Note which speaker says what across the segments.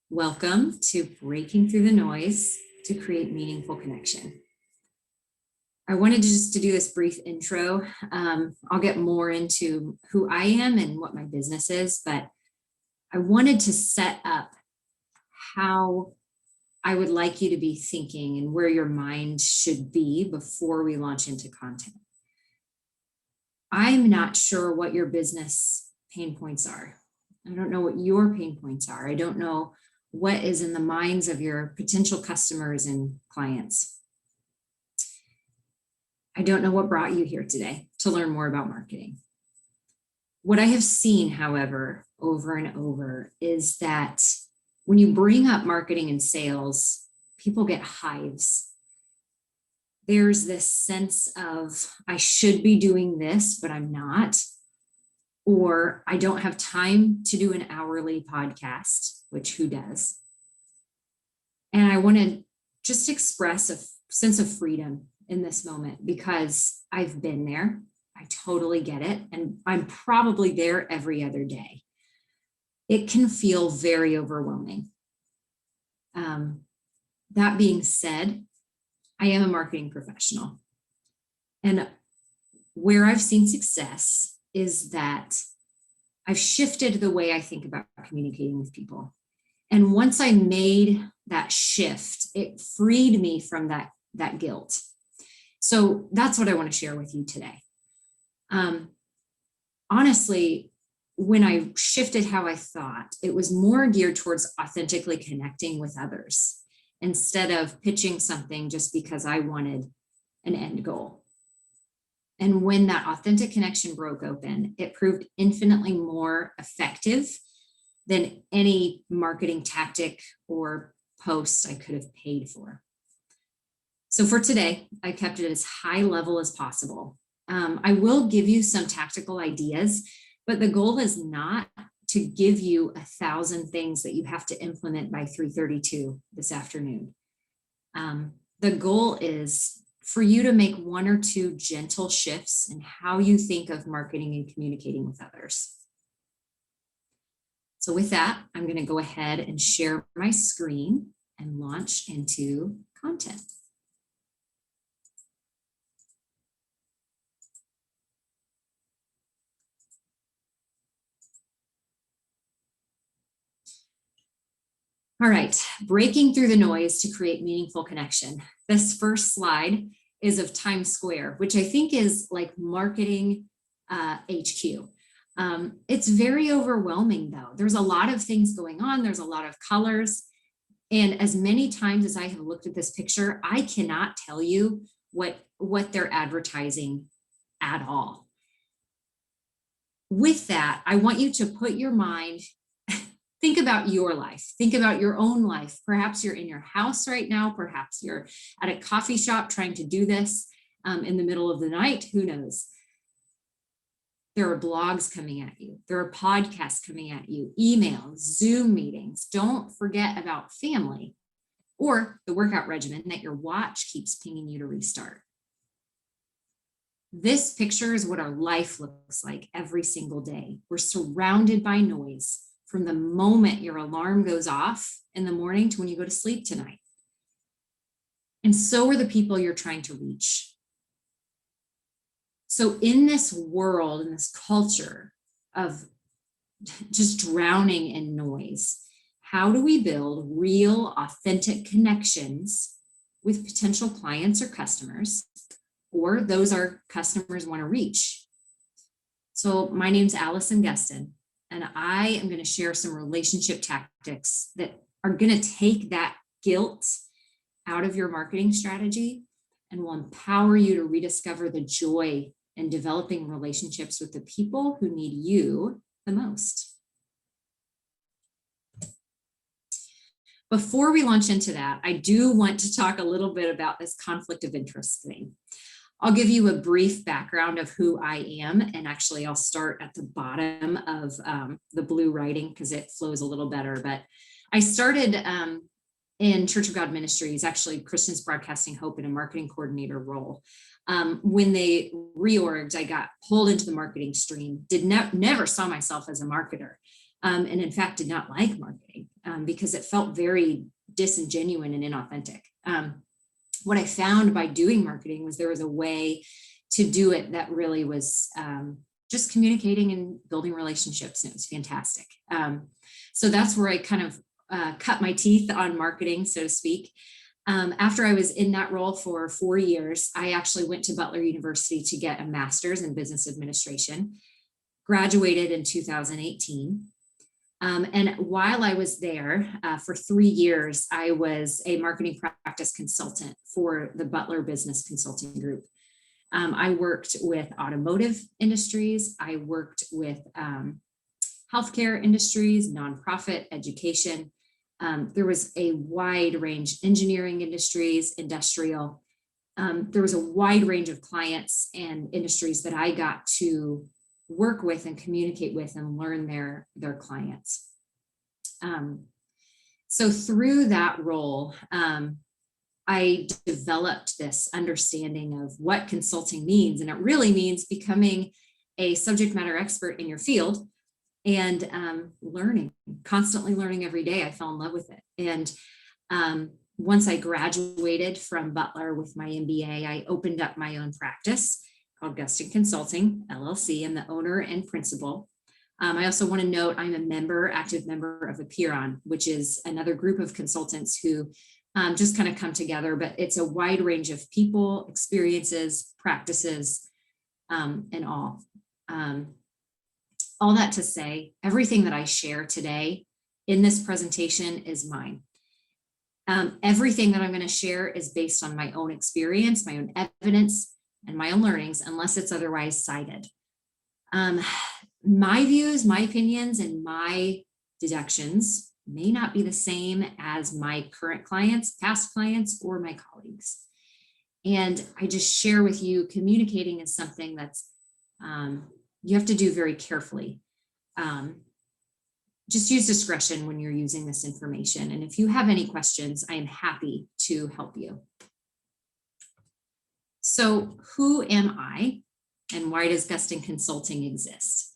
Speaker 1: Welcome to Breaking Through the Noise to Create Meaningful Connection. I wanted to do this brief intro. I'll get more into who I am and what my business is, but I wanted to set up how I would like you to be thinking and where your mind should be before we launch into content. I'm not sure what your business pain points are. I don't know what your pain points are. I don't know what is in the minds of your potential customers and clients. I don't know what brought you here today to learn more about marketing. What I have seen, however, over and over is that when you bring up marketing and sales, people get hives. There's this sense of, I should be doing this, but I'm not. Or I don't have time to do an hourly podcast, which who does? And I want to just express a sense of freedom in this moment because I've been there. I totally get it. And I'm probably there every other day. It can feel very overwhelming. That being said, I am a marketing professional. And where I've seen success is that I've shifted the way I think about communicating with people. And once I made that shift, it freed me from that guilt. So that's what I want to share with you today. Honestly, when I shifted how I thought, it was more geared towards authentically connecting with others instead of pitching something just because I wanted an end goal. And when that authentic connection broke open, it proved infinitely more effective than any marketing tactic or post I could have paid for. So for today, I kept it as high level as possible. I will give you some tactical ideas, but the goal is not to give you 1,000 things that you have to implement by 3:32 this afternoon. The goal is for you to make 1 or 2 gentle shifts in how you think of marketing and communicating with others. So with that, I'm going to go ahead and share my screen and launch into content. All right, breaking through the noise to create meaningful connection. This first slide is of Times Square, which I think is like marketing HQ. It's very overwhelming though. There's a lot of things going on. There's a lot of colors. And as many times as I have looked at this picture, I cannot tell you what they're advertising at all. With that, I want you to put your mind, think about your life, think about your own life. Perhaps you're in your house right now. Perhaps you're at a coffee shop trying to do this in the middle of the night. Who knows? There are blogs coming at you. There are podcasts coming at you, emails, Zoom meetings. Don't forget about family or the workout regimen that your watch keeps pinging you to restart. This picture is what our life looks like every single day. We're surrounded by noise from the moment your alarm goes off in the morning to when you go to sleep tonight. And so are the people you're trying to reach. So in this world, in this culture of just drowning in noise, how do we build real, authentic connections with potential clients or customers, or those our customers want to reach? So my name's Allison Gustin, and I am going to share some relationship tactics that are going to take that guilt out of your marketing strategy and will empower you to rediscover the joy in developing relationships with the people who need you the most. Before we launch into that, I do want to talk a little bit about this conflict of interest thing. I'll give you a brief background of who I am, and actually I'll start at the bottom of the blue writing because it flows a little better. But I started in Church of God Ministries, actually Christians Broadcasting Hope, in a marketing coordinator role. When they reorged, I got pulled into the marketing stream, never saw myself as a marketer, and in fact did not like marketing. because it felt very disingenuous and inauthentic. What I found by doing marketing was there was a way to do it that really was just communicating and building relationships, and it was fantastic. So that's where I kind of cut my teeth on marketing, so to speak. After I was in that role for 4 years, I actually went to Butler University to get a master's in business administration, graduated in 2018. And while I was there for 3 years, I was a marketing practice consultant for the Butler Business Consulting Group. I worked with automotive industries. I worked with healthcare industries, nonprofit, education. There was a wide range, engineering industries, industrial. There was a wide range of clients and industries that I got to work with and communicate with and learn their clients. So through that role, I developed this understanding of what consulting means, and it really means becoming a subject matter expert in your field and learning, constantly learning every day. I fell in love with it. And once I graduated from Butler with my MBA, I opened up my own practice called Gustin Consulting, LLC. I'm the owner and principal. I also want to note I'm a member, active member of Apeiron, which is another group of consultants who just kind of come together, but it's a wide range of people, experiences, practices, and all. All that to say, everything that I share today in this presentation is mine. Everything that I'm going to share is based on my own experience, my own evidence, and my own learnings, unless it's otherwise cited. My views, my opinions, and my deductions may not be the same as my current clients, past clients, or my colleagues. And I just share with you, communicating is something that's you have to do very carefully. Just use discretion when you're using this information. And if you have any questions, I am happy to help you. So who am I, and why does Gustin Consulting exist?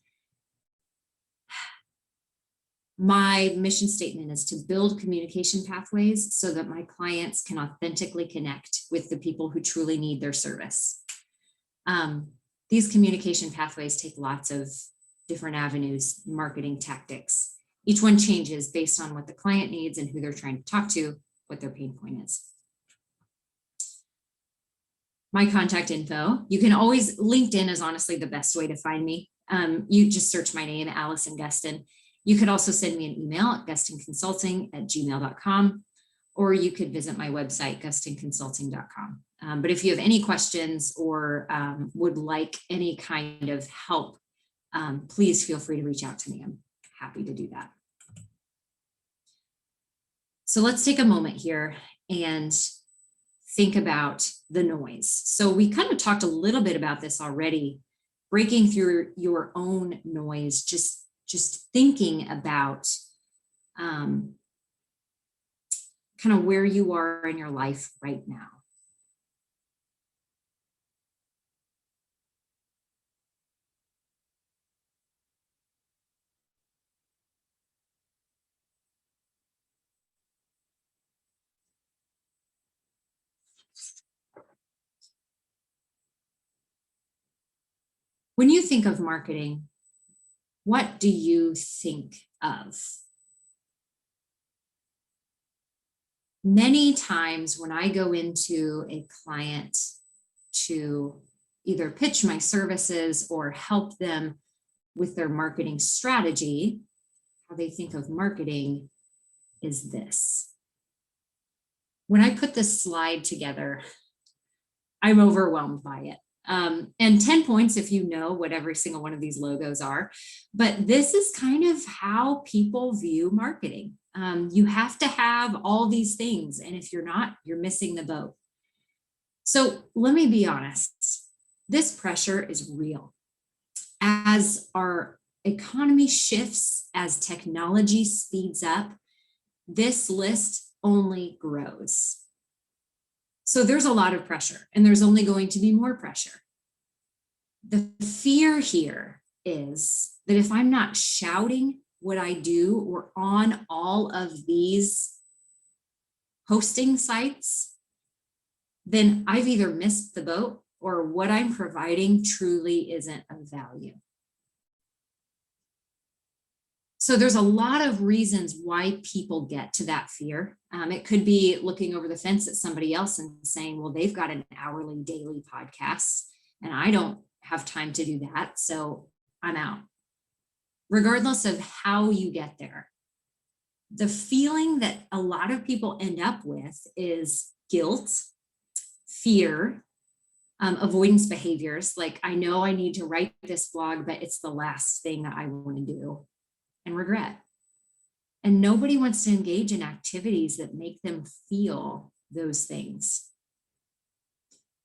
Speaker 1: My mission statement is to build communication pathways so that my clients can authentically connect with the people who truly need their service. These communication pathways take lots of different avenues, marketing tactics. Each one changes based on what the client needs and who they're trying to talk to, what their pain point is. My contact info, you can always, LinkedIn is honestly the best way to find me. You just search my name, Allison Gustin. You could also send me an email at gustinconsulting@gmail.com, or you could visit my website, gustinconsulting.com. But if you have any questions or would like any kind of help, please feel free to reach out to me. I'm happy to do that. So let's take a moment here and think about the noise. So we kind of talked a little bit about this already, breaking through your own noise, just thinking about kind of where you are in your life right now. When you think of marketing, what do you think of? Many times when I go into a client to either pitch my services or help them with their marketing strategy, how they think of marketing is this. When I put this slide together, I'm overwhelmed by it. And 10 points if you know what every single one of these logos are. But this is kind of how people view marketing. You have to have all these things. And if you're not, you're missing the boat. So let me be honest. This pressure is real. As our economy shifts, as technology speeds up, this list only grows. So there's a lot of pressure, and there's only going to be more pressure. The fear here is that if I'm not shouting what I do or on all of these hosting sites, then I've either missed the boat or what I'm providing truly isn't of value. So there's a lot of reasons why people get to that fear. It could be looking over the fence at somebody else and saying, well, they've got an hourly, daily podcast, and I don't have time to do that, so I'm out. Regardless of how you get there, the feeling that a lot of people end up with is guilt, fear, avoidance behaviors, like I know I need to write this blog, but it's the last thing that I want to do, and regret. And nobody wants to engage in activities that make them feel those things.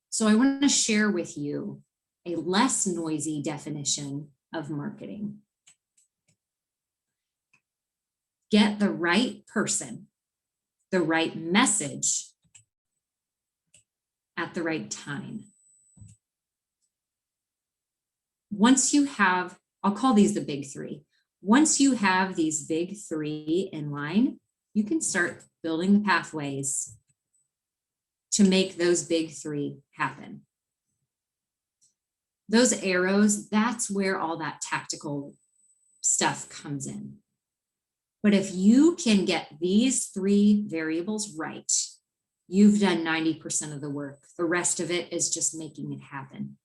Speaker 1: So I want to share with you a less noisy definition of marketing. Get the right person, the right message at the right time. Once you have, I'll call these the big three. Once you have these big three in line, you can start building the pathways to make those big three happen. Those arrows, that's where all that tactical stuff comes in. But if you can get these three variables right, you've done 90% of the work. The rest of it is just making it happen.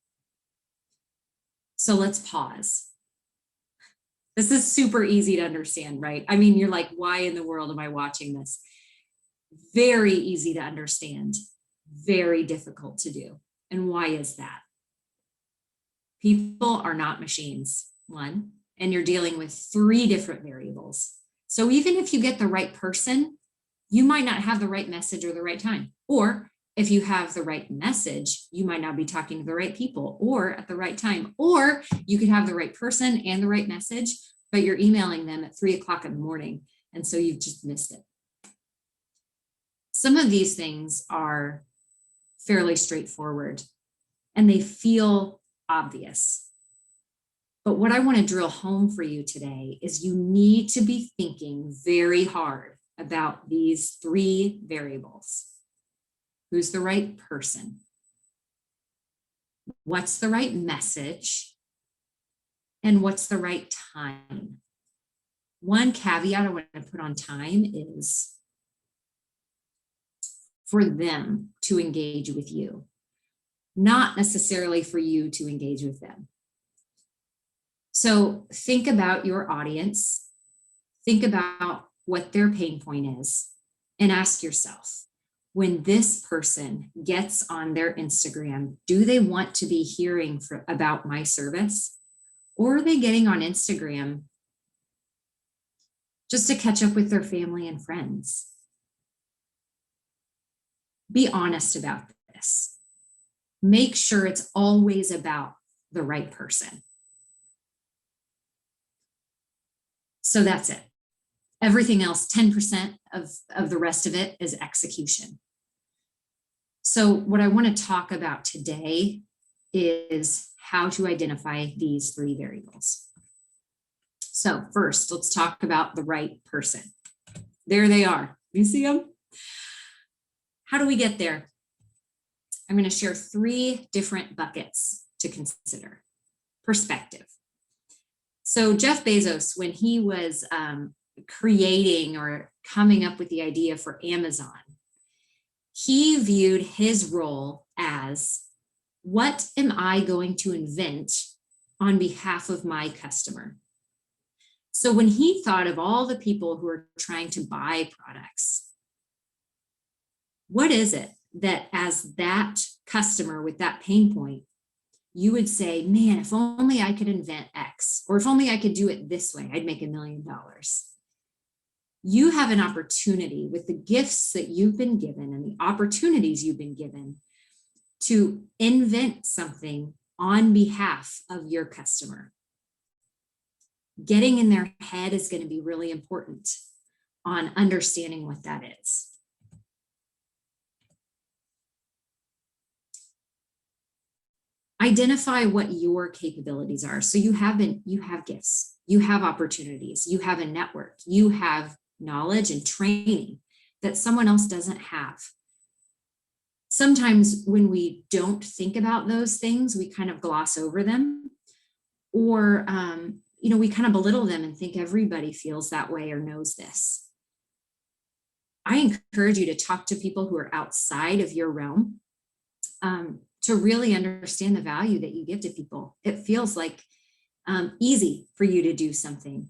Speaker 1: So let's pause. This is super easy to understand, right? I mean, you're like, why in the world am I watching this? Very easy to understand, very difficult to do. And why is that? People are not machines, one, and you're dealing with three different variables. So even if you get the right person, you might not have the right message or the right time. Or if you have the right message, you might not be talking to the right people or at the right time. Or you could have the right person and the right message, but you're emailing them at 3 o'clock in the morning. And so you've just missed it. Some of these things are fairly straightforward and they feel obvious. But what I want to drill home for you today is you need to be thinking very hard about these three variables. Who's the right person? What's the right message? And what's the right time? One caveat I want to put on time is for them to engage with you, not necessarily for you to engage with them. So think about your audience, think about what their pain point is, and ask yourself, when this person gets on their Instagram, do they want to be hearing about my service? Or are they getting on Instagram just to catch up with their family and friends? Be honest about this. Make sure it's always about the right person. So that's it. Everything else, 10% of the rest of it is execution. So what I want to talk about today is how to identify these three variables. So first, let's talk about the right person. There they are. You see them? How do we get there? I'm going to share three different buckets to consider. Perspective. So Jeff Bezos, when he was creating or coming up with the idea for Amazon, he viewed his role as, what am I going to invent on behalf of my customer? So when he thought of all the people who are trying to buy products, what is it that as that customer with that pain point, you would say, man, if only I could invent X, or if only I could do it this way, I'd make $1 million. You have an opportunity with the gifts that you've been given and the opportunities you've been given to invent something on behalf of your customer. Getting in their head is going to be really important on understanding what that is. Identify what your capabilities are. So you have gifts. You have opportunities, you have a network, you have knowledge and training that someone else doesn't have. Sometimes when we don't think about those things, we kind of gloss over them, or we kind of belittle them and think everybody feels that way or knows this. I encourage you to talk to people who are outside of your realm to really understand the value that you give to people. It feels like easy for you to do something,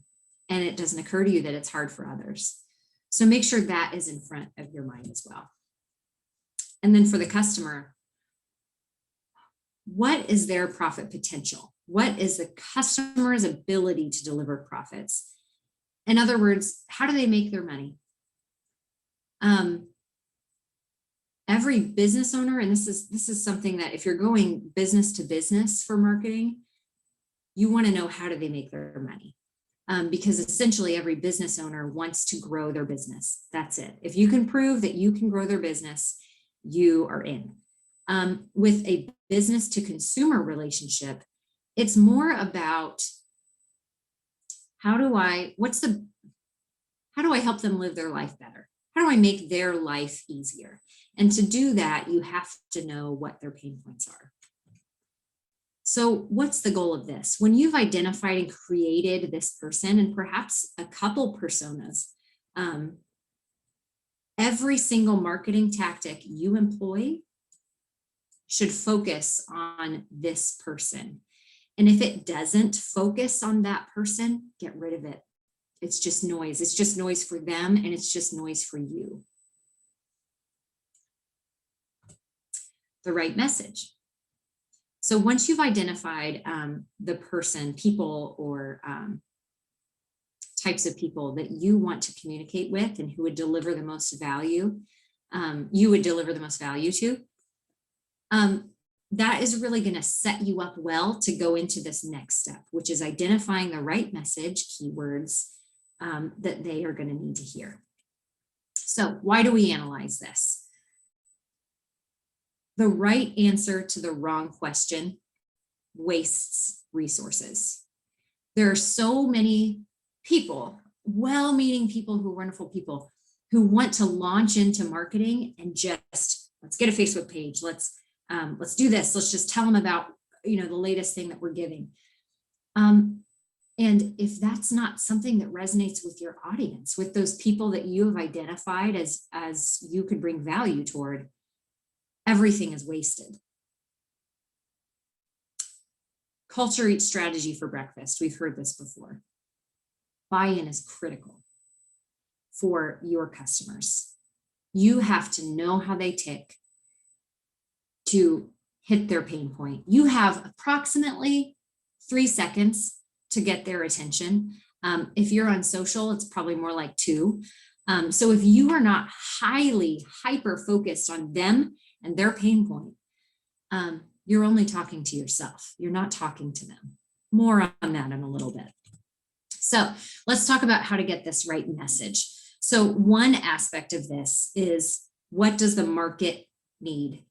Speaker 1: and it doesn't occur to you that it's hard for others. So make sure that is in front of your mind as well. And then for the customer, what is their profit potential? What is the customer's ability to deliver profits? In other words, how do they make their money? Every business owner, and this is something that if you're going business to business for marketing, you want to know how do they make their money? Because essentially every business owner wants to grow their business. That's it. If you can prove that you can grow their business, you are in. With a business to consumer relationship, it's more about how do I help them live their life better? How do I make their life easier? And to do that, you have to know what their pain points are. So what's the goal of this? When you've identified and created this person, and perhaps a couple personas, every single marketing tactic you employ should focus on this person. And if it doesn't focus on that person, get rid of it. It's just noise. It's just noise for them, and it's just noise for you. The right message. So once you've identified the person, people, or types of people that you want to communicate with and who would deliver the most value, you would deliver the most value to, that is really going to set you up well to go into this next step, which is identifying the right message, keywords that they are going to need to hear. So why do we analyze this? The right answer to the wrong question wastes resources. There are so many people, well-meaning people who are wonderful people, who want to launch into marketing and just, let's get a Facebook page. Let's do this. Let's just tell them about, the latest thing that we're giving. And if that's not something that resonates with your audience, with those people that you have identified as you could bring value toward, everything is wasted. Culture eats strategy for breakfast. We've heard this before. Buy-in is critical for your customers. You have to know how they tick to hit their pain point. You have approximately 3 seconds to get their attention. If you're on social, it's probably more like 2. So if you are not highly hyper focused on them and their pain point, you're only talking to yourself. You're not talking to them. More on that in a little bit. So let's talk about how to get this right message. So one aspect of this is, what does the market need?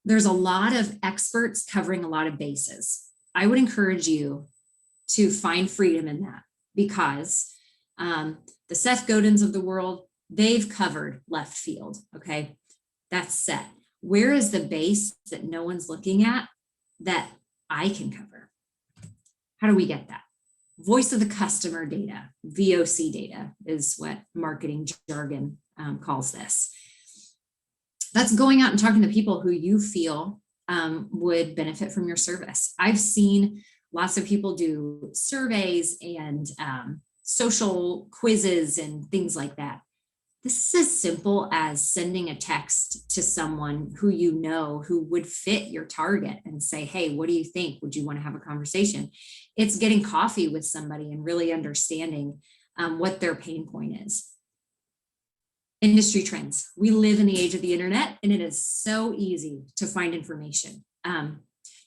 Speaker 1: There's a lot of experts covering a lot of bases. I would encourage you to find freedom in that, because the Seth Godins of the world, they've covered left field, okay? That's set. Where is the base that no one's looking at that I can cover? How do we get that? Voice of the customer data, VOC data is what marketing jargon calls this. That's going out and talking to people who you feel would benefit from your service. I've seen lots of people do surveys and social quizzes and things like that. This is as simple as sending a text to someone who you know who would fit your target and say, hey, what do you think? Would you want to have a conversation? It's getting coffee with somebody and really understanding what their pain point is. Industry trends. We live in the age of the internet, and it is so easy to find information.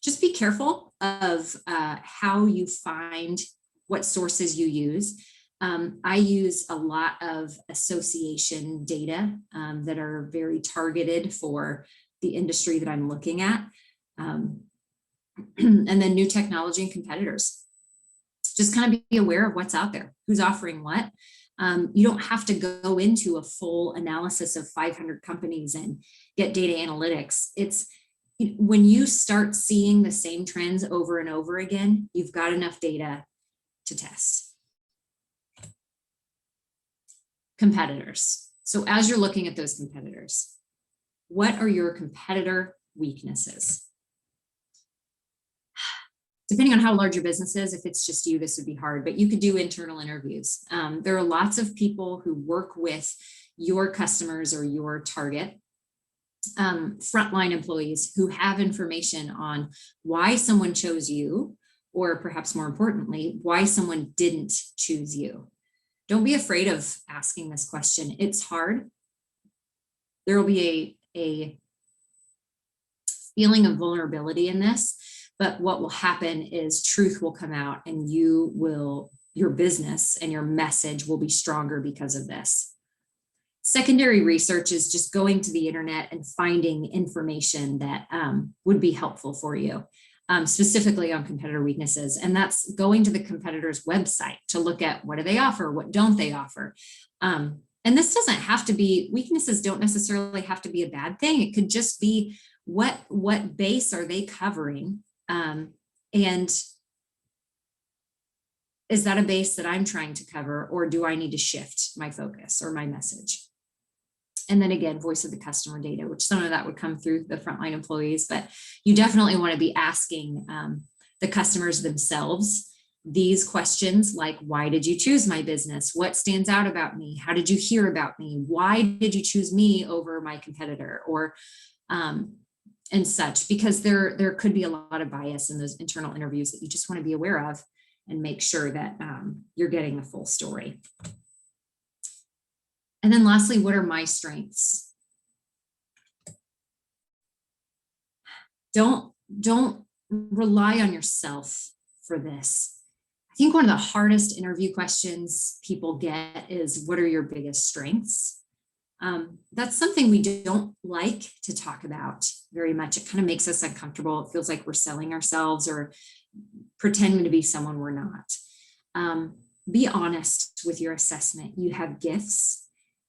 Speaker 1: Just be careful of how you find what sources you use. I use a lot of association data that are very targeted for the industry that I'm looking at. And then new technology and competitors. Just kind of be aware of what's out there, who's offering what. You don't have to go into a full analysis of 500 companies and get data analytics. It's when you start seeing the same trends over and over again, you've got enough data to test. Competitors. So as you're looking at those competitors, what are your competitor weaknesses? Depending on how large your business is, if it's just you, this would be hard, but you could do internal interviews. There are lots of people who work with your customers or your target frontline employees who have information on why someone chose you, or perhaps more importantly, why someone didn't choose you. Don't be afraid of asking this question. It's hard. There will be a feeling of vulnerability in this, but what will happen is truth will come out and your business and your message will be stronger because of this. Secondary research is just going to the internet and finding information that would be helpful for you, specifically on competitor weaknesses. And that's going to the competitor's website to look at what do they offer, what don't they offer. And this doesn't have to be, weaknesses don't necessarily have to be a bad thing. It could just be what base are they covering? And is that a base that I'm trying to cover, or do I need to shift my focus or my message? And then again, voice of the customer data, which some of that would come through the frontline employees, but you definitely want to be asking the customers themselves these questions like, why did you choose my business? What stands out about me? How did you hear about me? Why did you choose me over my competitor? Or and such, because there could be a lot of bias in those internal interviews that you just want to be aware of and make sure that you're getting the full story. And then lastly, what are my strengths? Don't rely on yourself for this. I think one of the hardest interview questions people get is, what are your biggest strengths? That's something we don't like to talk about very much. It kind of makes us uncomfortable. It feels like we're selling ourselves or pretending to be someone we're not. Be honest with your assessment. You have gifts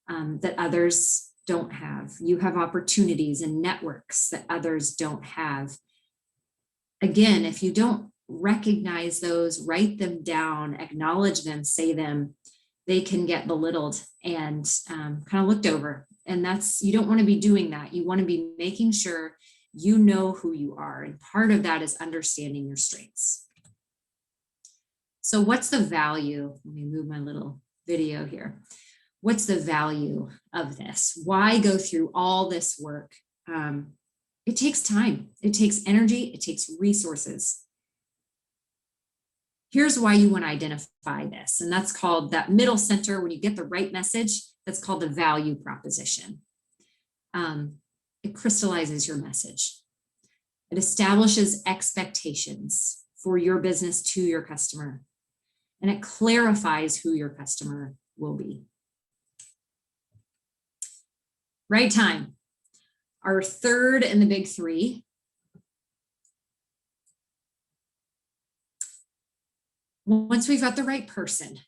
Speaker 1: that others don't have. You have opportunities and networks that others don't have. Again, if you don't recognize those, write them down, acknowledge them, say them, they can get belittled and kind of looked over. And you don't want to be doing that. You want to be making sure you know who you are. And part of that is understanding your strengths. So what's the value? Let me move my little video here. What's the value of this? Why go through all this work? It takes time. It takes energy. It takes resources. Here's why you want to identify this. And that's called that middle center. When you get the right message, that's called the value proposition. It crystallizes your message. It establishes expectations for your business to your customer. And it clarifies who your customer will be. Right time. Our third in the big three. Once we've got the right person,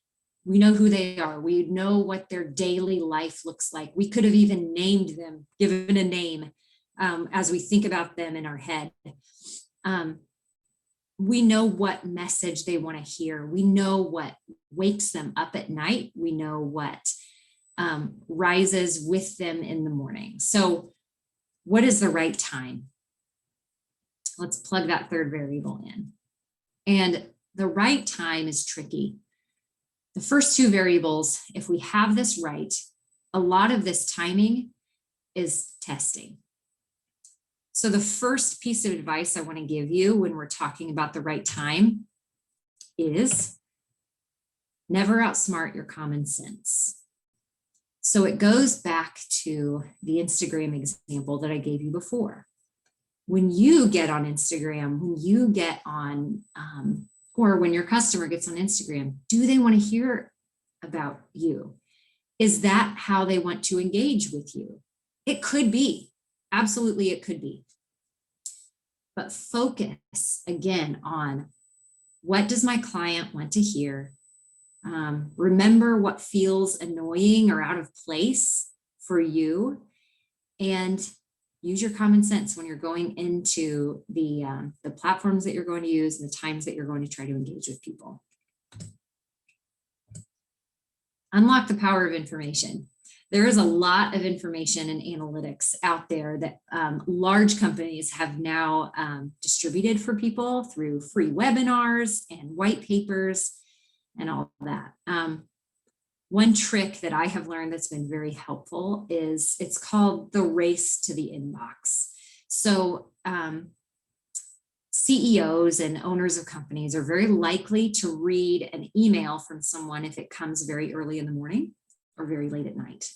Speaker 1: we know who they are. We know what their daily life looks like. We could have even named them, given a name as we think about them in our head. We know what message they want to hear. We know what wakes them up at night. We know what rises with them in the morning. So what is the right time? Let's plug that third variable in. And the right time is tricky. The first two variables, if we have this right, a lot of this timing is testing. So the first piece of advice I want to give you when we're talking about the right time is never outsmart your common sense. So it goes back to the Instagram example that I gave you before. When you get on Instagram, when you get on, or when your customer gets on Instagram, do they want to hear about you? Is that how they want to engage with you? It could be. Absolutely, it could be. But focus again on What does my client want to hear? Remember what feels annoying or out of place for you, and use your common sense when you're going into the platforms that you're going to use and the times that you're going to try to engage with people. Unlock the power of information. There is a lot of information and analytics out there that large companies have now distributed for people through free webinars and white papers and all that. One trick that I have learned that's been very helpful is it's called the race to the inbox. So CEOs and owners of companies are very likely to read an email from someone if it comes very early in the morning or very late at night.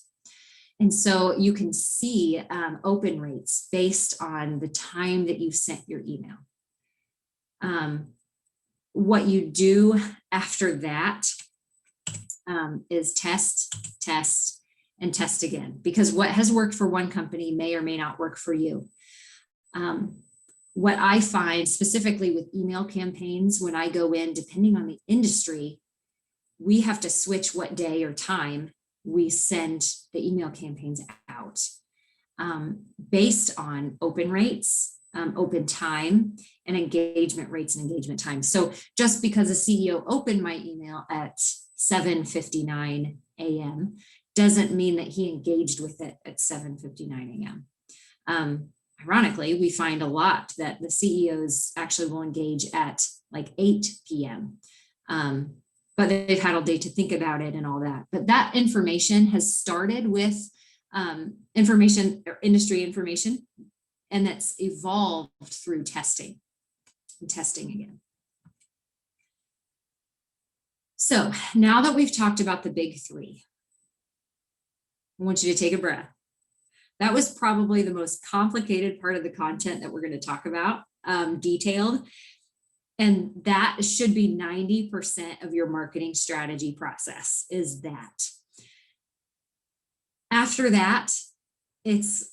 Speaker 1: And so you can see open rates based on the time that you sent your email. What you do after that is test, and test again, because what has worked for one company may or may not work for you. What I find specifically with email campaigns, when I go in, depending on the industry, we have to switch what day or time we send the email campaigns out based on open rates, open time, and engagement rates and engagement time. So just because a CEO opened my email at 7:59 a.m. doesn't mean that he engaged with it at 7:59 a.m. Ironically, we find a lot that the CEOs actually will engage at like 8 p.m. But they've had all day to think about it and all that. But that information has started with information or industry information, and that's evolved through testing and testing again. So now that we've talked about the big three, I want you to take a breath. That was probably the most complicated part of the content that we're going to talk about, detailed. And that should be 90% of your marketing strategy process, is that. After that, it's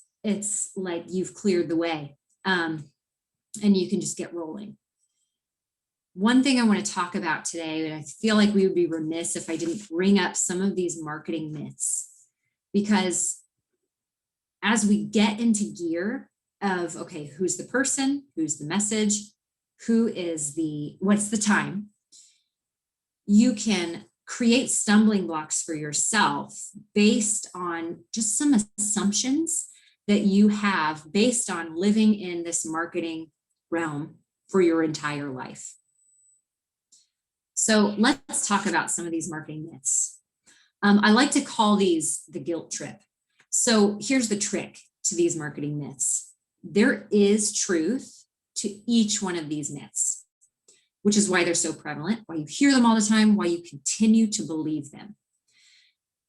Speaker 1: like you've cleared the way, and you can just get rolling. One thing I want to talk about today, and I feel like we would be remiss if I didn't bring up some of these marketing myths, because as we get into gear of, okay, who's the person, who's the message, what's the time, you can create stumbling blocks for yourself based on just some assumptions that you have based on living in this marketing realm for your entire life. So let's talk about some of these marketing myths. I like to call these the guilt trip. So here's the trick to these marketing myths. There is truth to each one of these myths, which is why they're so prevalent, why you hear them all the time, why you continue to believe them.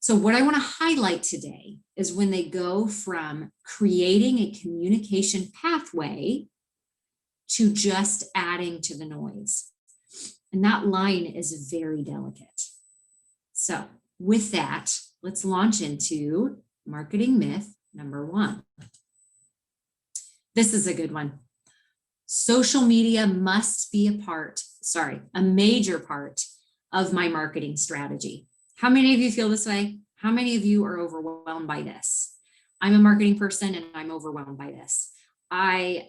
Speaker 1: So what I want to highlight today is when they go from creating a communication pathway to just adding to the noise. And that line is very delicate. So with that, let's launch into marketing myth number one. This is a good one. Social media must be a major part of my marketing strategy. How many of you feel this way? How many of you are overwhelmed by this? I'm a marketing person and I'm overwhelmed by this. I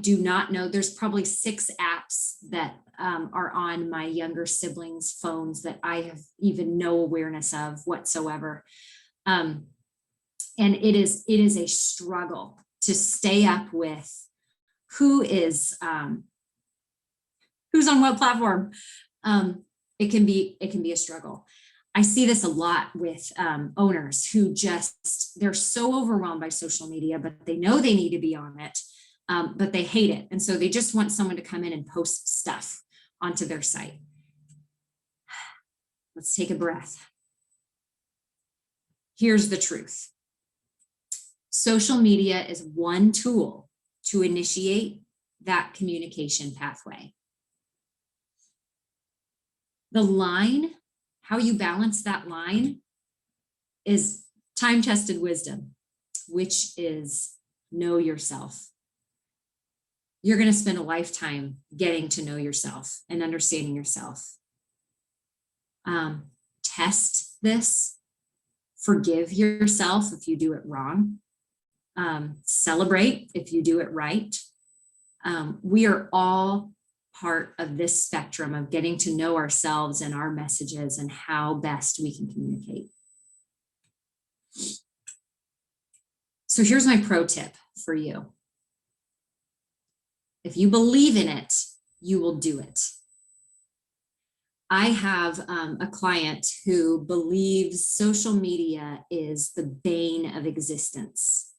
Speaker 1: do not know. There's probably 6 apps that are on my younger siblings' phones that I have even no awareness of whatsoever. And it is a struggle to stay up with who's on what platform. It can be a struggle. I see this a lot with owners who they're so overwhelmed by social media, but they know they need to be on it, but they hate it. And so they just want someone to come in and post stuff onto their site. Let's take a breath. Here's the truth. Social media is one tool to initiate that communication pathway. The line, how you balance that line, is time-tested wisdom, which is know yourself. you're going to spend a lifetime getting to know yourself and understanding yourself. Test this. Forgive yourself if you do it wrong. Celebrate if you do it right. We are all part of this spectrum of getting to know ourselves and our messages and how best we can communicate. So here's my pro tip for you. If you believe in it, you will do it. I have a client who believes social media is the bane of existence.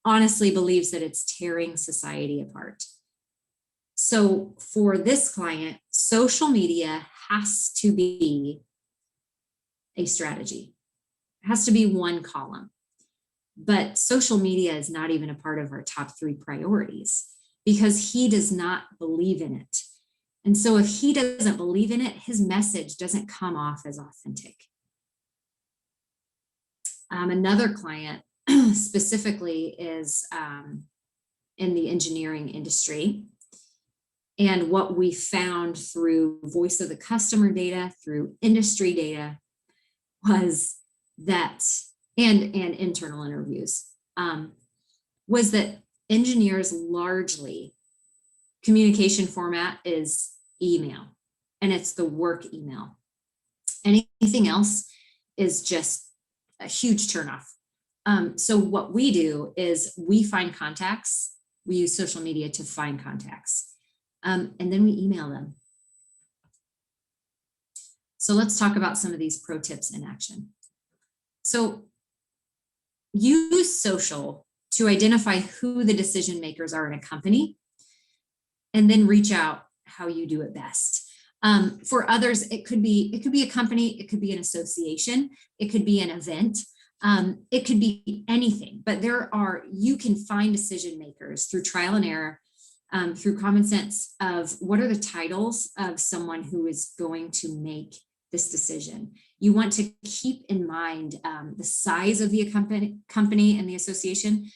Speaker 1: Honestly believes that it's tearing society apart. So for this client, social media has to be a strategy. It has to be one column. But social media is not even a part of our top 3 priorities because he does not believe in it. And so if he doesn't believe in it, his message doesn't come off as authentic. Another client specifically is in the engineering industry. And what we found through voice of the customer data, through industry data, was that, and internal interviews, was that engineers largely, communication format is email, and it's the work email. Anything else is just a huge turnoff. So what we do is we find contacts. We use social media to find contacts, and then we email them. So let's talk about some of these pro tips in action. So use social to identify who the decision makers are in a company, and then reach out how you do it best. For others, it could be a company, it could be an association, it could be an event, it could be anything. But you can find decision makers through trial and error, through common sense of what are the titles of someone who is going to make this decision. You want to keep in mind the size of the company and the association.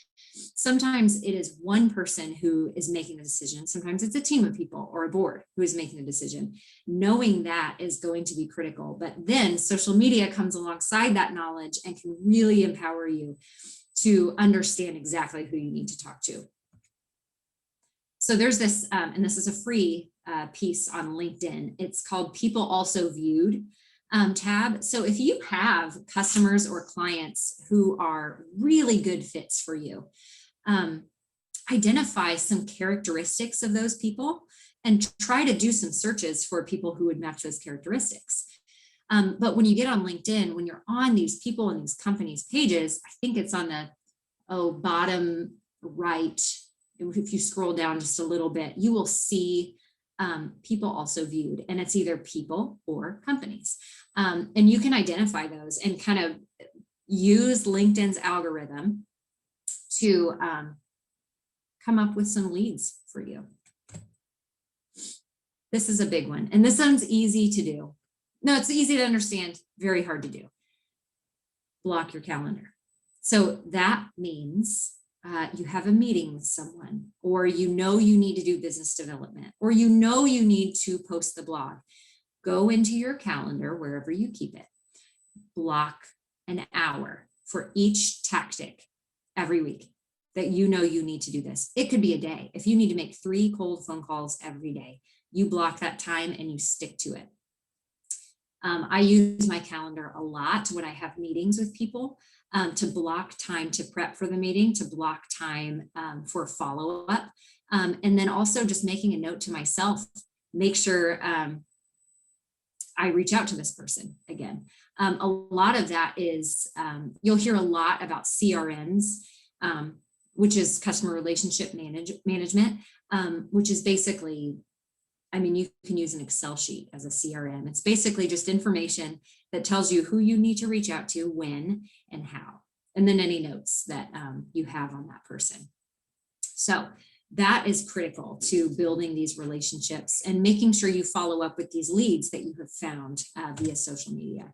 Speaker 1: Sometimes it is one person who is making the decision. Sometimes it's a team of people or a board who is making the decision. Knowing that is going to be critical. But then social media comes alongside that knowledge and can really empower you to understand exactly who you need to talk to. So there's this, and this is a free piece on LinkedIn. It's called People Also Viewed tab. So if you have customers or clients who are really good fits for you, identify some characteristics of those people and try to do some searches for people who would match those characteristics. But when you get on LinkedIn, when you're on these people and these companies' pages, I think it's on the bottom right. If you scroll down just a little bit, you will see people also viewed, and it's either people or companies. And you can identify those and kind of use LinkedIn's algorithm to come up with some leads for you. This is a big one, and this one's easy to do. No, it's easy to understand, very hard to do. Block your calendar. So that means you have a meeting with someone, or you need to do business development, or you need to post the blog. Go into your calendar, wherever you keep it, block an hour for each tactic every week that you need to do this. It could be a day. If you need to make 3 cold phone calls every day, you block that time and you stick to it. I use my calendar a lot when I have meetings with people, to block time to prep for the meeting, to block time for follow-up, and then also just making a note to myself, make sure I reach out to this person again. A lot of that is, you'll hear a lot about CRMs, which is customer relationship management, which is basically, you can use an Excel sheet as a CRM. It's basically just information that tells you who you need to reach out to, when, and how, and then any notes that you have on that person. So that is critical to building these relationships and making sure you follow up with these leads that you have found via social media.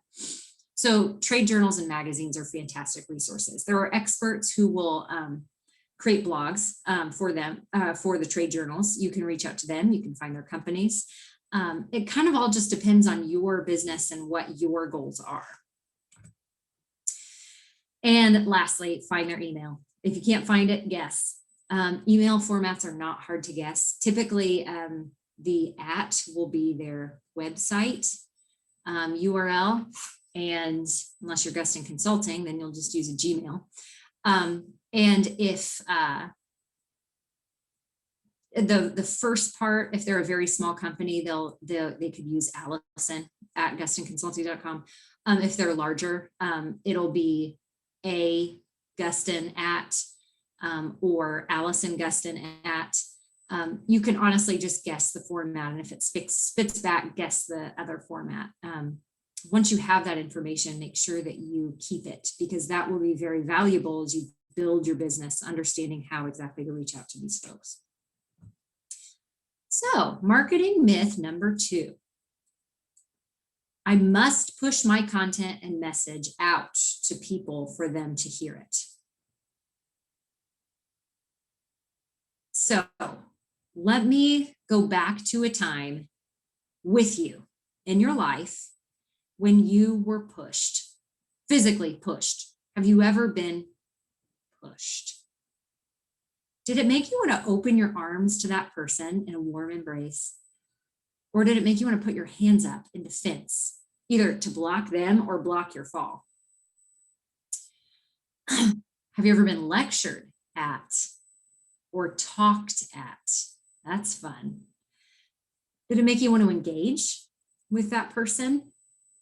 Speaker 1: So trade journals and magazines are fantastic resources. There are experts who will create blogs for them, for the trade journals. You can reach out to them. You can find their companies. It kind of all just depends on your business and what your goals are. And lastly, find their email. If you can't find it, guess. Email formats are not hard to guess. Typically, the @ will be their website URL. And unless you're Gustin Consulting, then you'll just use a Gmail. And if the first part, if they're a very small company, they could use Allison at gustinconsulting.com. If they're larger, it'll be a Gustin at or Allison Gustin at. You can honestly just guess the format, and if it spits back, guess the other format. Once you have that information, make sure that you keep it, because that will be very valuable as you build your business, understanding how exactly to reach out to these folks. So, marketing myth number 2. I must push my content and message out to people for them to hear it. So, let me go back to a time with you in your life when you were pushed, physically pushed. Have you ever been pushed? Did it make you want to open your arms to that person in a warm embrace? Or did it make you want to put your hands up in defense, either to block them or block your fall? Have you ever been lectured at or talked at? That's fun. Did it make you want to engage with that person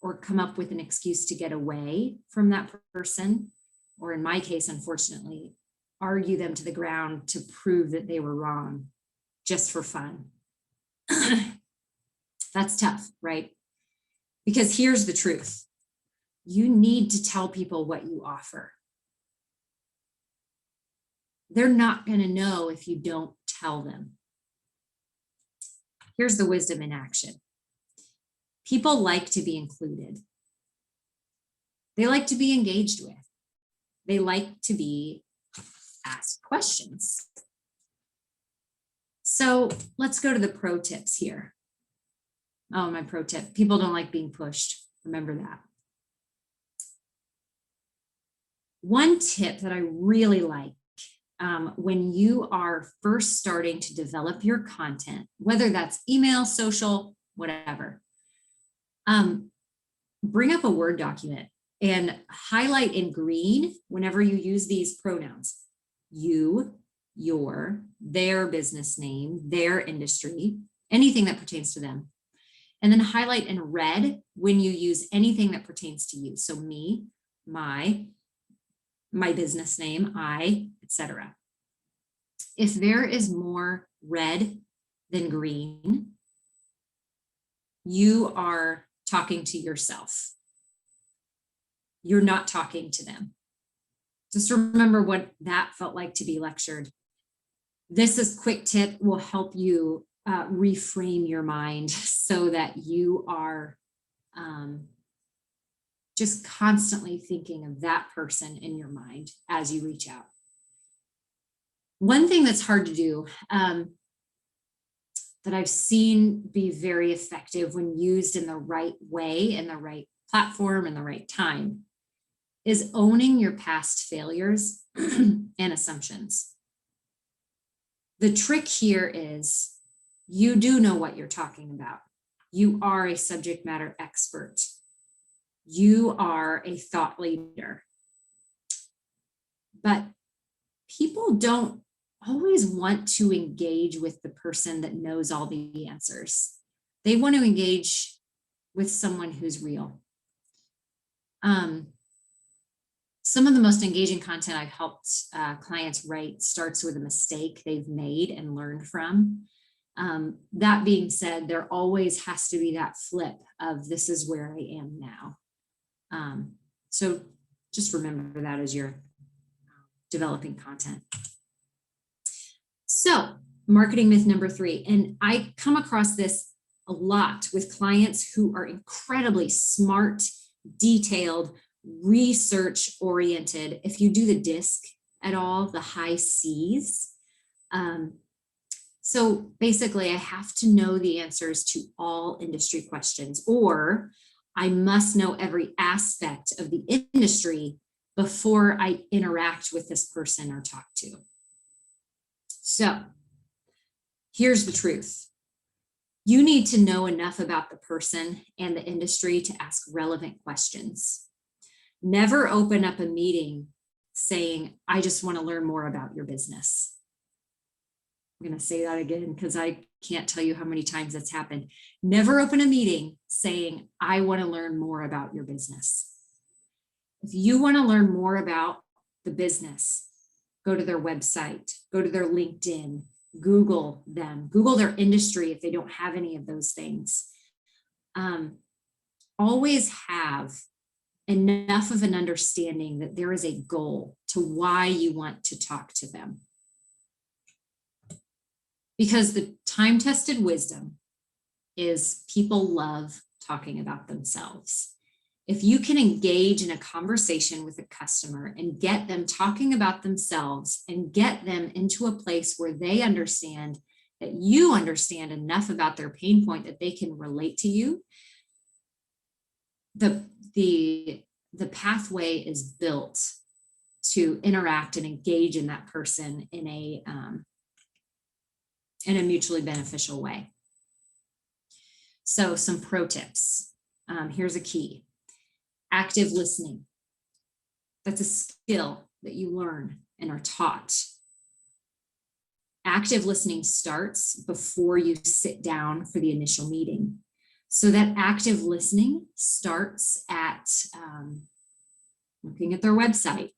Speaker 1: or come up with an excuse to get away from that person? Or in my case, unfortunately, argue them to the ground to prove that they were wrong just for fun? That's tough, right? Because here's the truth. You need to tell people what you offer. They're not going to know if you don't tell them. Here's the wisdom in action. People like to be included. They like to be engaged with. They like to be asked questions. So let's go to the pro tips here. Oh, my pro tip. People don't like being pushed. Remember that. One tip that I really like when you are first starting to develop your content, whether that's email, social, whatever, bring up a Word document and highlight in green whenever you use these pronouns. You, your, their business name, their industry, anything that pertains to them. And then highlight in red when you use anything that pertains to you. So me, my business name, I, etc. If there is more red than green, you are talking to yourself. You're not talking to them. Just remember what that felt like to be lectured. This is quick tip will help you reframe your mind so that you are just constantly thinking of that person in your mind as you reach out. One thing that's hard to do that I've seen be very effective when used in the right way, in the right platform, in the right time, is owning your past failures and assumptions. The trick here is you do know what you're talking about. You are a subject matter expert. You are a thought leader. But people don't always want to engage with the person that knows all the answers. They want to engage with someone who's real. Some of the most engaging content I've helped clients write starts with a mistake they've made and learned from. That being said, there always has to be that flip of this is where I am now. So just remember that as you're developing content. So marketing myth number 3, and I come across this a lot with clients who are incredibly smart, detailed, research oriented. If you do the DISC at all, the high C's. So basically, I have to know the answers to all industry questions, or I must know every aspect of the industry before I interact with this person or talk to. So here's the truth. You need to know enough about the person and the industry to ask relevant questions. Never open up a meeting saying, I just want to learn more about your business. I'm going to say that again because I can't tell you how many times that's happened. Never open a meeting saying, I want to learn more about your business. If you want to learn more about the business, go to their website, go to their LinkedIn, Google them, Google their industry if they don't have any of those things. Always have enough of an understanding that there is a goal to why you want to talk to them. Because the time-tested wisdom is people love talking about themselves. If you can engage in a conversation with a customer and get them talking about themselves and get them into a place where they understand that you understand enough about their pain point that they can relate to you, the pathway is built to interact and engage in that person in a mutually beneficial way. So some pro tips. Here's a key. Active listening. That's a skill that you learn and are taught. Active listening starts before you sit down for the initial meeting. So that active listening starts at looking at their website,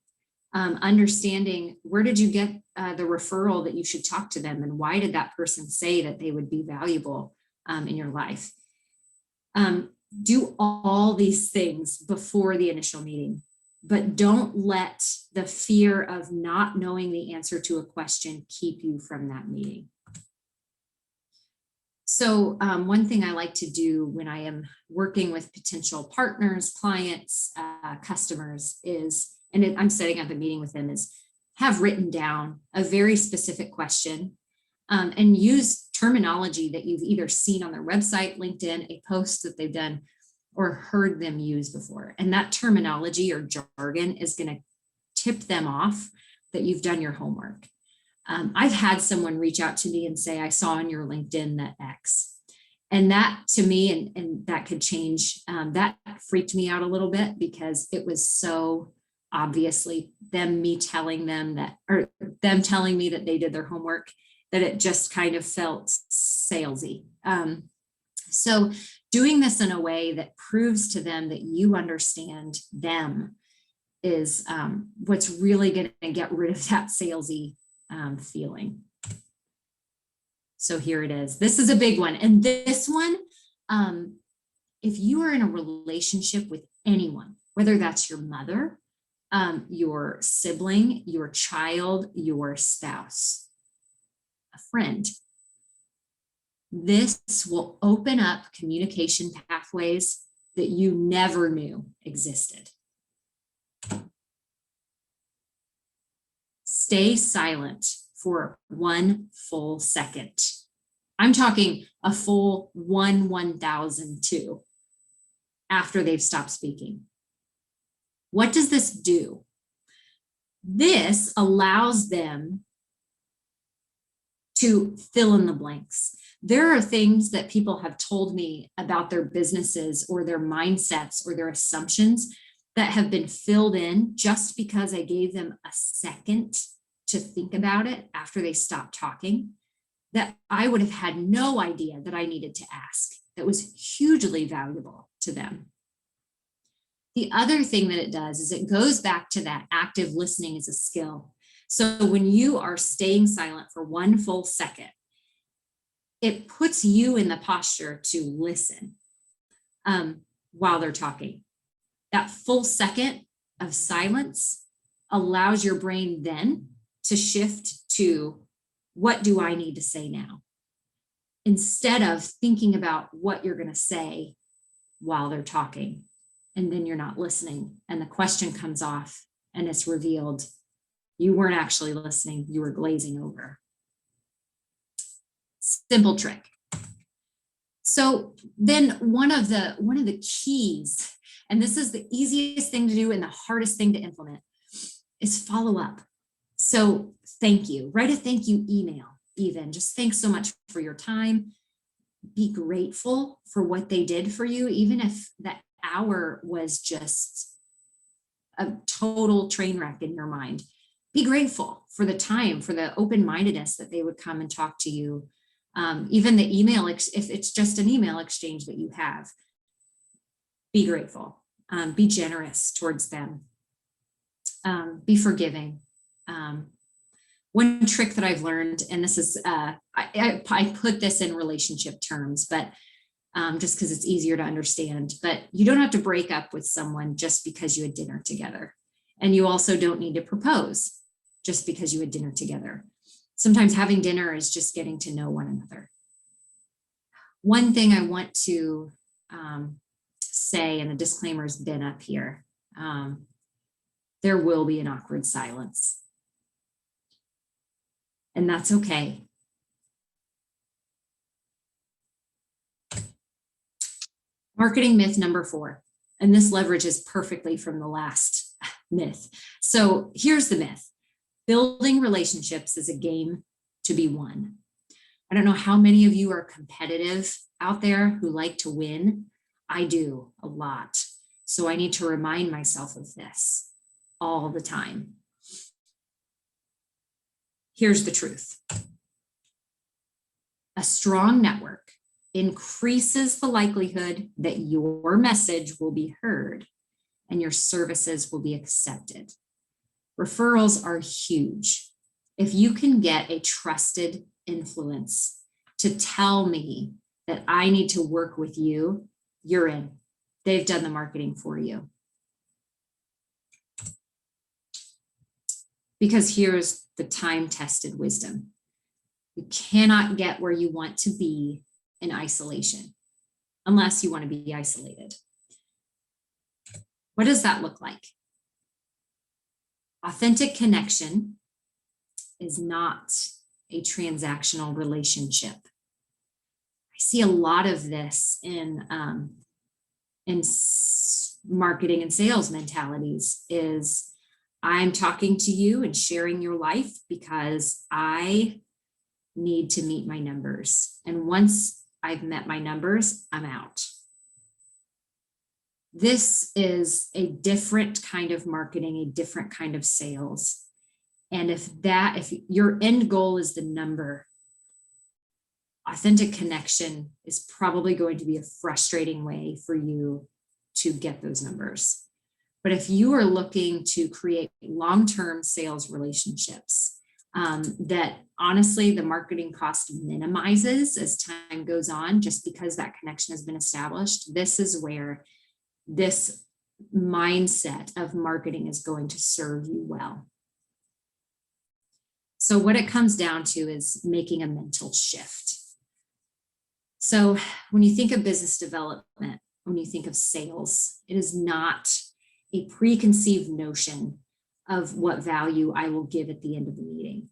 Speaker 1: understanding where did you get the referral that you should talk to them, and why did that person say that they would be valuable in your life. Do all these things before the initial meeting, but don't let the fear of not knowing the answer to a question keep you from that meeting. So one thing I like to do when I am working with potential partners, clients, customers is, and I'm setting up a meeting with them, is have written down a very specific question and use terminology that you've either seen on their website, LinkedIn, a post that they've done, or heard them use before. And that terminology or jargon is going to tip them off that you've done your homework. I've had someone reach out to me and say, I saw on your LinkedIn that X. And that to me, and that could change, that freaked me out a little bit because it was so obviously them telling me that they did their homework, that it just kind of felt salesy. So doing this in a way that proves to them that you understand them is what's really going to get rid of that salesy feeling. So here it is. This is a big one. And this one, if you are in a relationship with anyone, whether that's your mother, your sibling, your child, your spouse, a friend, this will open up communication pathways that you never knew existed. Stay silent for 1 full second. I'm talking a full 1/1002 after they've stopped speaking. What does this do? This allows them to fill in the blanks. There are things that people have told me about their businesses or their mindsets or their assumptions that have been filled in just because I gave them a second to think about it after they stopped talking, that I would have had no idea that I needed to ask. That was hugely valuable to them. The other thing that it does is it goes back to that active listening as a skill. So when you are staying silent for 1 full second, it puts you in the posture to listen while they're talking. That full second of silence allows your brain then to shift to, what do I need to say now? Instead of thinking about what you're going to say while they're talking. And then you're not listening and the question comes off and it's revealed You weren't actually listening. You were glazing over. Simple trick. So then one of the keys, and this is the easiest thing to do and the hardest thing to implement, is follow up. So thank you. Write a thank you email, even. Just thanks so much for your time. Be grateful for what they did for you, even if that hour was just a total train wreck in your mind. Be grateful for the time, for the open-mindedness that they would come and talk to you. Even the email, if it's just an email exchange that you have, be grateful, be generous towards them, be forgiving. One trick that I've learned, and this is, I put this in relationship terms, but just because it's easier to understand, but you don't have to break up with someone just because you had dinner together. And you also don't need to propose just because you had dinner together. Sometimes having dinner is just getting to know one another. One thing I want to say, and the disclaimer's been up here, there will be an awkward silence. And that's okay. Marketing myth number 4, and this leverages perfectly from the last myth. So here's the myth. Building relationships is a game to be won. I don't know how many of you are competitive out there who like to win. I do a lot. So I need to remind myself of this all the time. Here's the truth. A strong network increases the likelihood that your message will be heard and your services will be accepted. Referrals are huge. If you can get a trusted influence to tell me that I need to work with you, you're in. They've done the marketing for you. Because here's the time-tested wisdom. You cannot get where you want to be in isolation, unless you want to be isolated. What does that look like? Authentic connection is not a transactional relationship. I see a lot of this in marketing and sales mentalities is I'm talking to you and sharing your life because I need to meet my numbers. And once I've met my numbers, I'm out. This is a different kind of marketing, a different kind of sales. And if your end goal is the number, authentic connection is probably going to be a frustrating way for you to get those numbers. But if you are looking to create long-term sales relationships that honestly the marketing cost minimizes as time goes on, just because that connection has been established, this is where this mindset of marketing is going to serve you well. So what it comes down to is making a mental shift. So when you think of business development, when you think of sales, it is not a preconceived notion of what value I will give at the end of the meeting.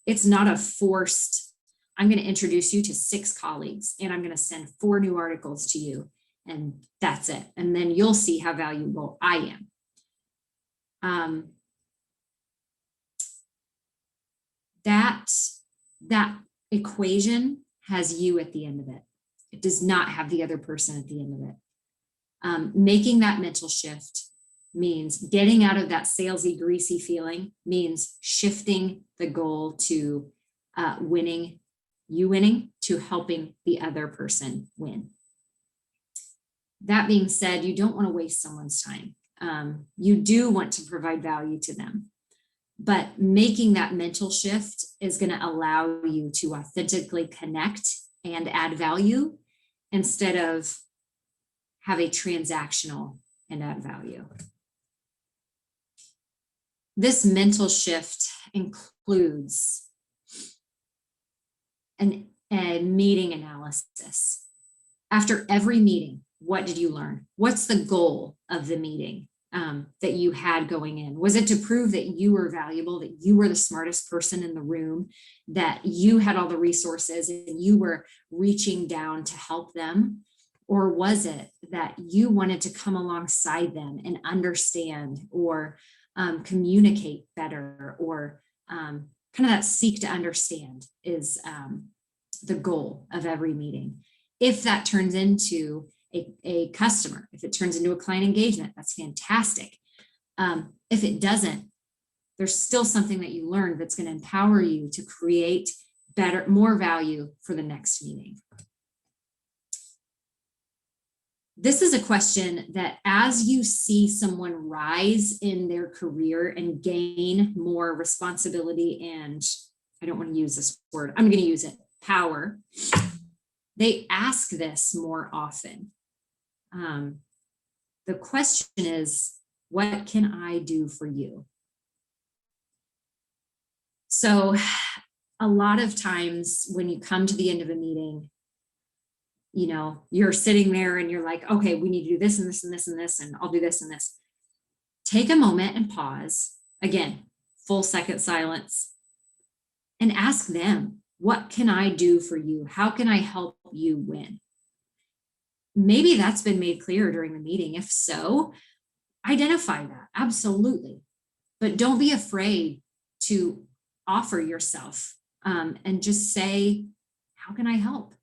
Speaker 1: It's not a forced, I'm going to introduce you to 6 colleagues and I'm going to send 4 new articles to you and that's it. And then you'll see how valuable I am. That equation has you at the end of it. It does not have the other person at the end of it. Making that mental shift means getting out of that salesy, greasy feeling, means shifting the goal to winning to helping the other person win. That being said, you don't want to waste someone's time. You do want to provide value to them. But making that mental shift is going to allow you to authentically connect and add value instead of have a transactional and add value. This mental shift includes a meeting analysis. After every meeting, what did you learn? What's the goal of the meeting? that you had going in? Was it to prove that you were valuable, that you were the smartest person in the room, that you had all the resources and you were reaching down to help them? Or was it that you wanted to come alongside them and understand or communicate better, or kind of that seek to understand is the goal of every meeting. If that turns into a customer, if it turns into a client engagement, that's fantastic. If it doesn't, there's still something that you learned that's going to empower you to create better, more value for the next meeting. This is a question that as you see someone rise in their career and gain more responsibility, and I don't want to use this word, I'm going to use it, power, they ask this more often. The question is, what can I do for you? So a lot of times when you come to the end of a meeting, you know, you're sitting there and you're like, okay, we need to do this and this and this and this, and I'll do this and this. Take a moment and pause. Again, full second silence, and ask them, what can I do for you? How can I help you win? Maybe that's been made clear during the meeting. If so, identify that, absolutely. But don't be afraid to offer yourself and just say, how can I help?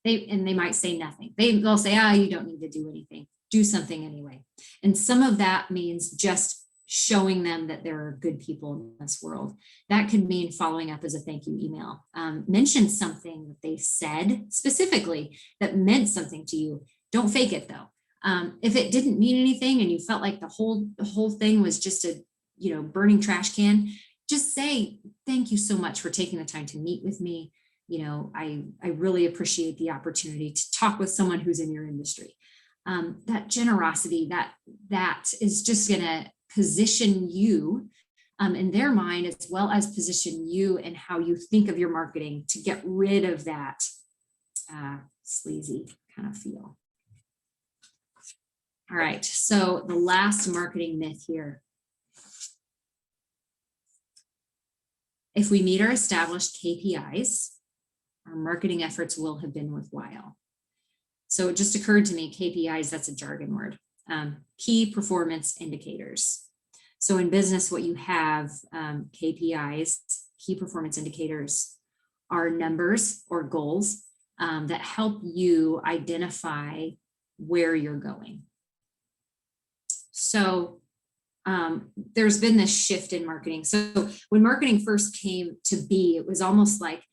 Speaker 1: They might say nothing. They'll say, you don't need to do anything. Do something anyway. And some of that means just showing them that there are good people in this world. That could mean following up as a thank you email. Mention something that they said specifically that meant something to you. Don't fake it though. If it didn't mean anything and you felt like the whole thing was just a burning trash can, just say, thank you so much for taking the time to meet with me. I really appreciate the opportunity to talk with someone who's in your industry. That generosity, that is just going to position you in their mind, as well as position you and how you think of your marketing, to get rid of that sleazy kind of feel. All right, so the last marketing myth here. If we meet our established KPIs, our marketing efforts will have been worthwhile. So it just occurred to me, KPIs, that's a jargon word. Key performance indicators. So in business, what you have, KPIs, key performance indicators, are numbers or goals that help you identify where you're going. So there's been this shift in marketing. So when marketing first came to be, it was almost like,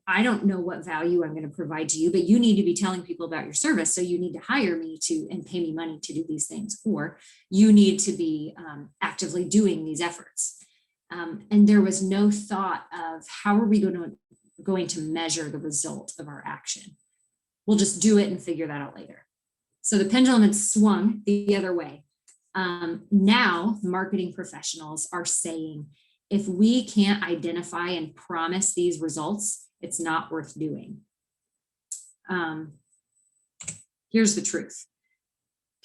Speaker 1: I don't know what value I'm going to provide to you, but you need to be telling people about your service. So you need to hire me and pay me money to do these things, or you need to be actively doing these efforts. And there was no thought of how are we going to measure the result of our action. We'll just do it and figure that out later. So the pendulum had swung the other way. Now marketing professionals are saying, if we can't identify and promise these results, it's not worth doing. Here's the truth.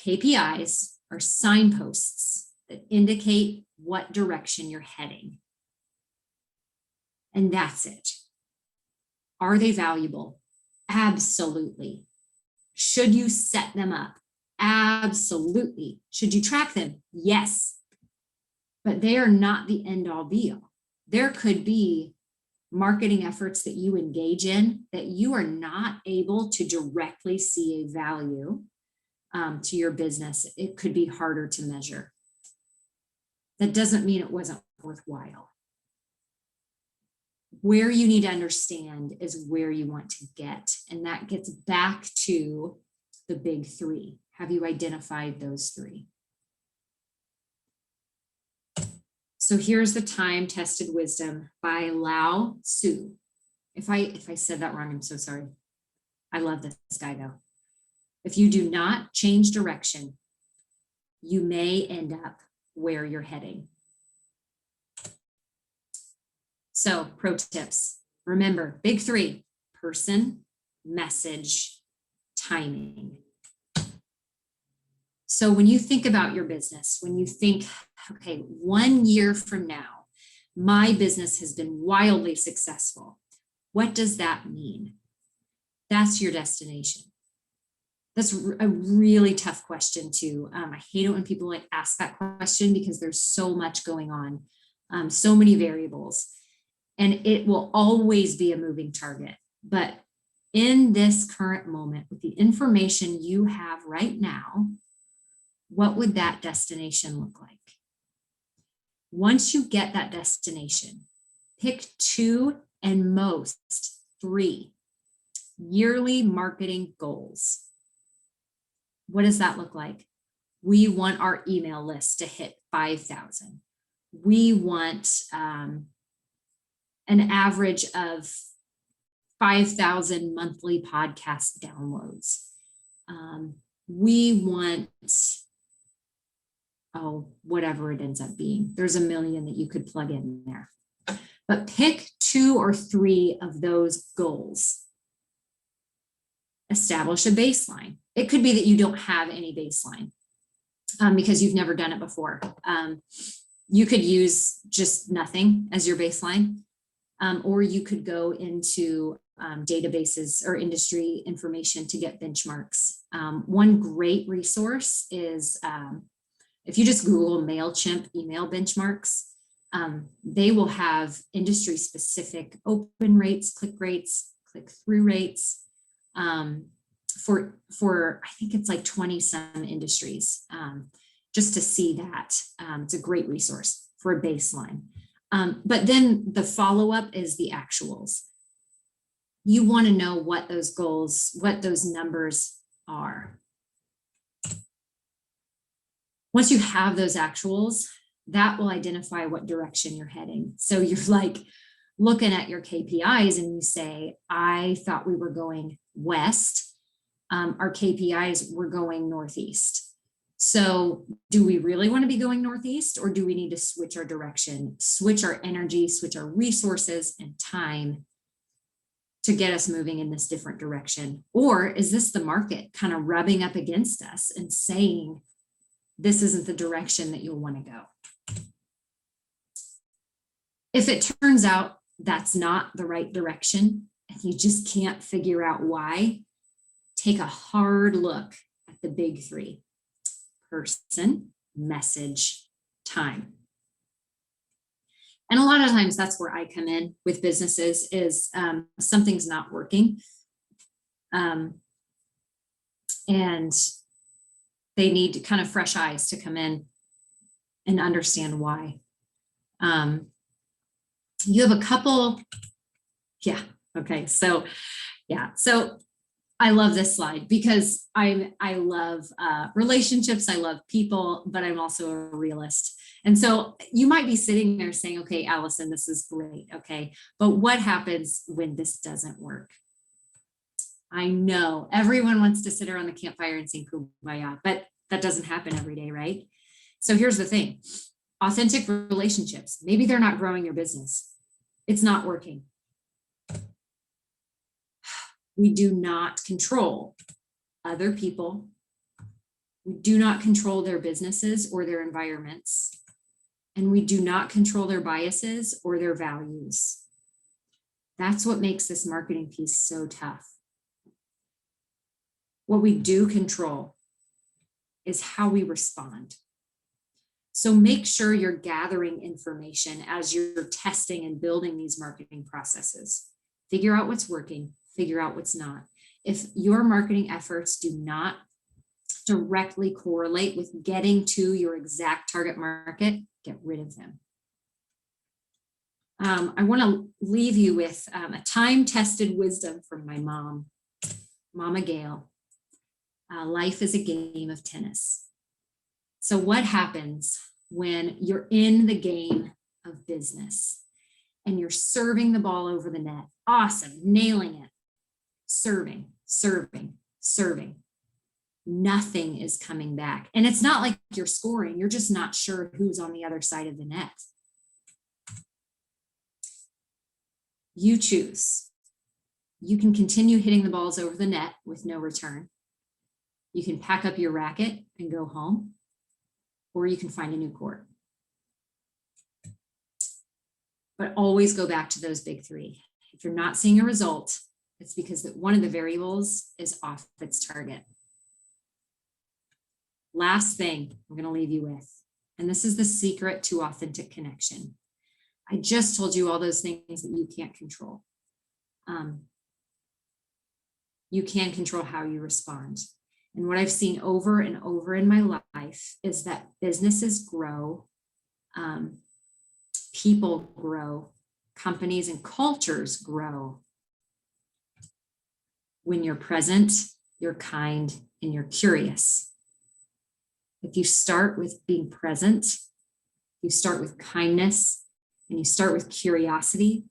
Speaker 1: KPIs are signposts that indicate what direction you're heading. And that's it. Are they valuable? Absolutely. Should you set them up? Absolutely. Should you track them? Yes. But they are not the end all be all. There could be marketing efforts that you engage in that you are not able to directly see a value to your business. It could be harder to measure. That doesn't mean it wasn't worthwhile. Where you need to understand is where you want to get. And that gets back to the big three. Have you identified those three? So here's the time-tested wisdom by Lao Tzu. If I said that wrong, I'm so sorry. I love this guy though. If you do not change direction, you may end up where you're heading. So pro tips. Remember, big three: person, message, timing. So when you think about your business, when you think, okay, 1 year from now, my business has been wildly successful. What does that mean? That's your destination. That's a really tough question too. I hate it when people like ask that question because there's so much going on, so many variables, and it will always be a moving target. But in this current moment, with the information you have right now, what would that destination look like? Once you get that destination, pick 2 and most 3 yearly marketing goals. What does that look like? We want our email list to hit 5,000. We want an average of 5,000 monthly podcast downloads. We want, whatever it ends up being. There's a million that you could plug in there. But pick 2 or 3 of those goals. Establish a baseline. It could be that you don't have any baseline because you've never done it before. You could use just nothing as your baseline, or you could go into databases or industry information to get benchmarks. One great resource is if you just Google MailChimp email benchmarks, they will have industry specific open rates, click-through rates, for I think it's like 20 some industries, just to see that. It's a great resource for a baseline. But then the follow-up is the actuals. You want to know what those goals, what those numbers are. Once you have those actuals, that will identify what direction you're heading. So you're like looking at your KPIs and you say, I thought we were going west. Our KPIs were going northeast. So do we really want to be going northeast, or do we need to switch our direction, switch our energy, switch our resources and time to get us moving in this different direction? Or is this the market kind of rubbing up against us and saying, this isn't the direction that you'll want to go? If it turns out that's not the right direction and you just can't figure out why, take a hard look at the big 3: person, message, time. And a lot of times that's where I come in with businesses is something's not working. And they need kind of fresh eyes to come in and understand why. You have a couple, yeah, okay, so yeah, so I love this slide because I love relationships, I love people, but I'm also a realist. And so you might be sitting there saying, okay, Allison, this is great, okay, but what happens when this doesn't work? I know everyone wants to sit around the campfire and sing kumbaya, but that doesn't happen every day, right? So here's the thing. Authentic relationships, maybe they're not growing your business. It's not working. We do not control other people. We do not control their businesses or their environments. And we do not control their biases or their values. That's what makes this marketing piece so tough. What we do control is how we respond. So make sure you're gathering information as you're testing and building these marketing processes. Figure out what's working, figure out what's not. If your marketing efforts do not directly correlate with getting to your exact target market, get rid of them. I want to leave you with a time-tested wisdom from my mom, Mama Gail. Life is a game of tennis. So what happens when you're in the game of business and you're serving the ball over the net? Awesome, nailing it. Serving, serving, serving. Nothing is coming back. And it's not like you're scoring, you're just not sure who's on the other side of the net. You choose. You can continue hitting the balls over the net with no return, You can pack up your racket and go home, or you can find a new court. But always go back to those big three. If you're not seeing a result, it's because that one of the variables is off its target. Last thing I'm going to leave you with, and this is the secret to authentic connection. I just told you all those things that you can't control. You can control how you respond. And what I've seen over and over in my life is that businesses grow, people grow, companies and cultures grow when you're present, you're kind, and you're curious. If you start with being present, you start with kindness, and you start with curiosity,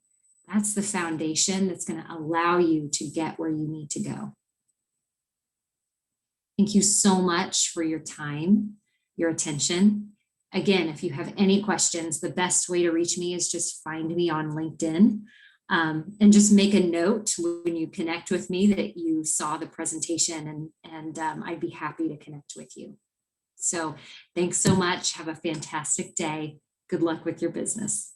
Speaker 1: that's the foundation that's going to allow you to get where you need to go. Thank you so much for your time, your attention. Again, if you have any questions, the best way to reach me is just find me on LinkedIn, and just make a note when you connect with me that you saw the presentation, and I'd be happy to connect with you. So thanks so much. Have a fantastic day. Good luck with your business.